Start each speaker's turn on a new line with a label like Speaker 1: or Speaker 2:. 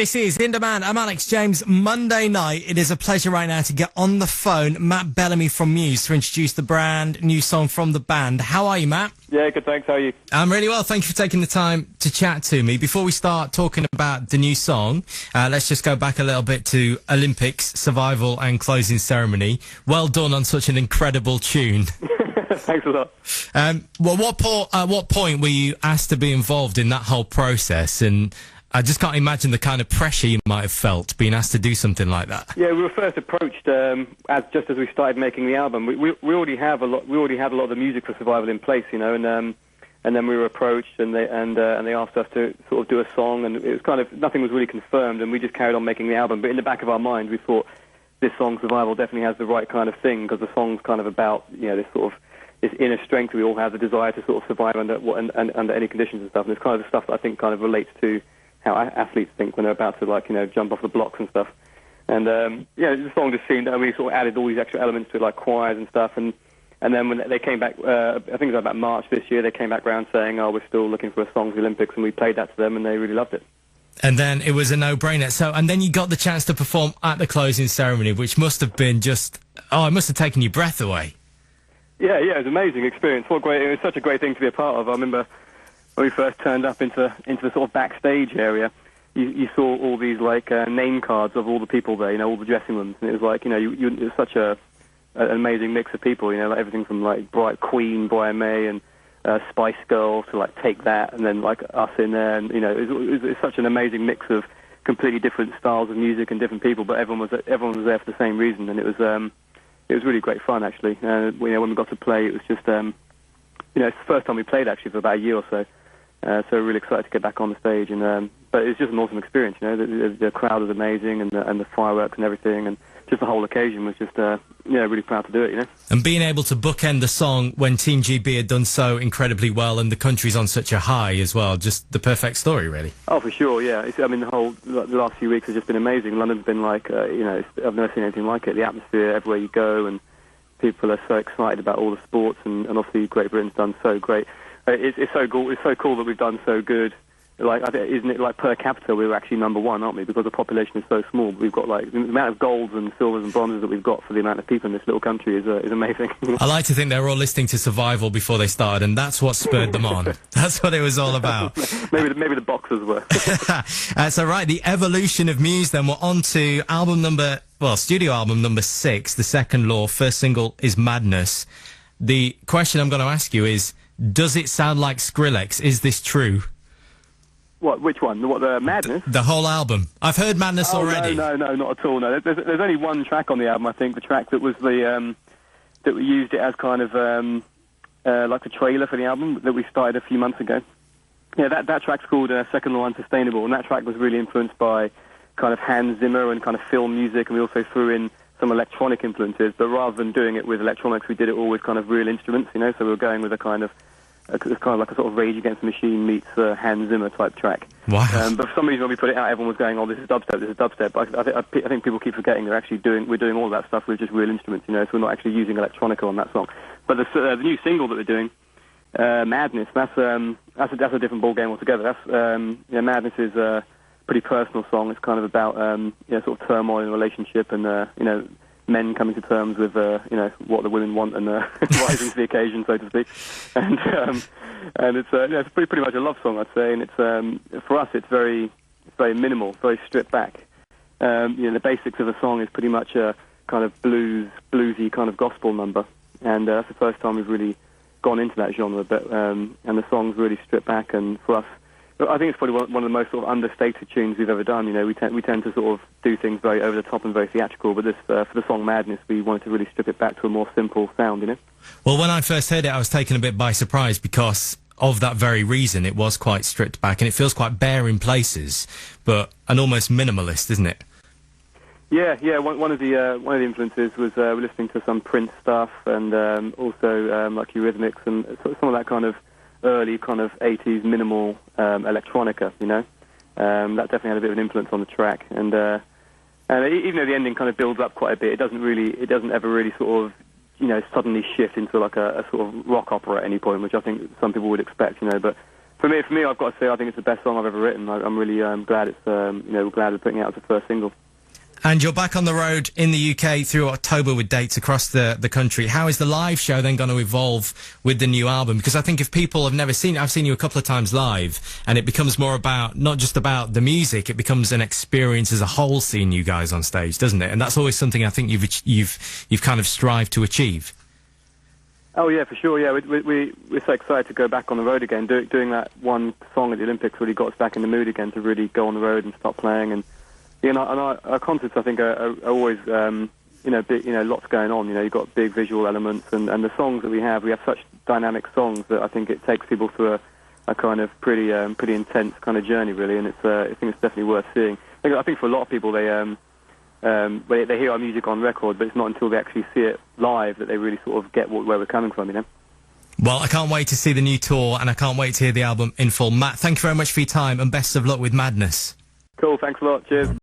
Speaker 1: This is Indemand. I'm Alex James. Monday night, it is a pleasure right now to get on the phone Matt Bellamy from Muse to introduce the brand new song from the band. How are you, Matt?
Speaker 2: Yeah, good, thanks. How are you?
Speaker 1: I'm really well. Thank you for taking the time to chat to me. Before we start talking about the new song, let's just go back a little bit to Olympics, Survival and Closing Ceremony. Well done on such an incredible tune.
Speaker 2: Thanks a lot.
Speaker 1: Well, what point were you asked to be involved in that whole process? And I just can't imagine the kind of pressure you might have felt being asked to do something like that.
Speaker 2: Yeah, we were first approached just as we started making the album. We already have a lot. We already had a lot of the music for Survival in place, you know, and then we were approached and they asked us to sort of do a song, and it was kind of nothing was really confirmed, and we just carried on making the album. But in the back of our mind, we thought this song Survival definitely has the right kind of thing, because the song's kind of about, you know, this sort of this inner strength we all have, the desire to sort of survive under any conditions and stuff. And it's kind of the stuff that I think kind of relates to how athletes think when they're about to, like, you know, jump off the blocks and stuff. And yeah, the song just seemed, we sort of added all these extra elements to it, like choirs and stuff. And then when they came back, I think it was about March this year, they came back round saying, "Oh, we're still looking for a song for the Olympics," and we played that to them, and they really loved it.
Speaker 1: And then it was a no-brainer. So, and then you got the chance to perform at the closing ceremony, which must have been just, it must have taken your breath away.
Speaker 2: Yeah, it was an amazing experience. It was such a great thing to be a part of. I remember when we first turned up into the sort of backstage area, you saw all these, like, name cards of all the people there, you know, all the dressing rooms, and it was like, you know, it was such an amazing mix of people, you know, like everything from, like, Brian May and Spice Girls to, like, Take That, and then, like, us in there, and, you know, it was such an amazing mix of completely different styles of music and different people, but everyone was there for the same reason, and it was really great fun, actually. You know, when we got to play, it was just, you know, it's the first time we played, actually, for about a year or so. So we're really excited to get back on the stage, and but it's just an awesome experience, you know. The crowd was amazing, and the fireworks and everything, and just the whole occasion was just, really proud to do it, you know. And
Speaker 1: being able to bookend the song when Team GB had done so incredibly well, and the country's on such a high as well, just the perfect story, really. Oh,
Speaker 2: for sure, yeah. The last few weeks has just been amazing. London's been like, I've never seen anything like it. The atmosphere everywhere you go, and people are so excited about all the sports, and obviously Great Britain's done so great. It's so cool. It's so cool that we've done so good. Like, isn't it, like, per capita we're actually number one, aren't we? Because the population is so small. We've got, like, the amount of golds and silvers and bronzes that we've got for the amount of people in this little country is amazing.
Speaker 1: I like to think they were all listening to Survival before they started, and that's what spurred them on. That's what it was all about.
Speaker 2: maybe the boxers were.
Speaker 1: So right, the evolution of Muse. Then we're on to studio album number 6, The Second Law. First single is Madness. The question I'm going to ask you is, does it sound like Skrillex? Is this true?
Speaker 2: What? Which one? The Madness?
Speaker 1: The whole album. I've heard Madness already.
Speaker 2: No, not at all. No, there's only one track on the album. I think the track that was that we used it as kind of like the trailer for the album that we started a few months ago. Yeah, that track's called Second Law Unsustainable, and that track was really influenced by kind of Hans Zimmer and kind of film music, and we also threw in some electronic influences. But rather than doing it with electronics, we did it all with kind of real instruments. You know, so we were going with a kind of it's kind of like a sort of Rage Against the Machine meets Hans Zimmer type track.
Speaker 1: Wow.
Speaker 2: But for some reason when we put it out, everyone was going, "Oh, this is dubstep." But I think people keep forgetting we're doing all of that stuff with just real instruments, you know. So we're not actually using electronica on that song. But the new single that we're doing, Madness, that's a different ball game altogether. That's Madness is a pretty personal song. It's kind of about sort of turmoil in a relationship, and men coming to terms with what the women want, and rising to the occasion, so to speak. And it's pretty much a love song, I'd say. And it's for us, it's very minimal, very stripped back. The basics of the song is pretty much a kind of bluesy kind of gospel number, and that's the first time we've really gone into that genre a bit. And the song's really stripped back, and for us, I think it's probably one of the most sort of understated tunes we've ever done. You know, we tend to sort of do things very over the top and very theatrical, but this for the song Madness, we wanted to really strip it back to a more simple sound, you know.
Speaker 1: Well, when I first heard it, I was taken a bit by surprise because of that very reason. It was quite stripped back, and it feels quite bare in places, but an almost minimalist, isn't it?
Speaker 2: Yeah. One of the influences was we're listening to some Prince stuff, and also like Eurythmics and some of that kind of early kind of 80s minimal electronica, you know. That definitely had a bit of an influence on the track, and even though the ending kind of builds up quite a bit, it doesn't ever really sort of suddenly shift into like a sort of rock opera at any point, which I think some people would expect, you know. But For me, I've got to say, I think it's the best song I've ever written. I'm really glad it's, glad we're putting it out as the first single.
Speaker 1: And you're back on the road in the UK through October with dates across the country. How is the live show then going to evolve with the new album? Because I think if people have never seen it, I've seen you a couple of times live, and it becomes more about, not just about the music, it becomes an experience as a whole seeing you guys on stage, doesn't it? And that's always something I think you've kind of strived to achieve.
Speaker 2: Oh yeah, for sure. Yeah, we're so excited to go back on the road again. Doing that one song at the Olympics really got us back in the mood again to really go on the road and start playing. And our concerts, I think, are always lots going on. You've got big visual elements, and the songs that we have such dynamic songs that I think it takes people through a kind of pretty intense kind of journey, really. And I think it's definitely worth seeing. I think for a lot of people, they hear our music on record, but it's not until they actually see it live that they really sort of get where we're coming from,
Speaker 1: Well, I can't wait to see the new tour, and I can't wait to hear the album in full. Matt, thank you very much for your time, and best of luck with Madness.
Speaker 2: Cool, thanks a lot. Cheers.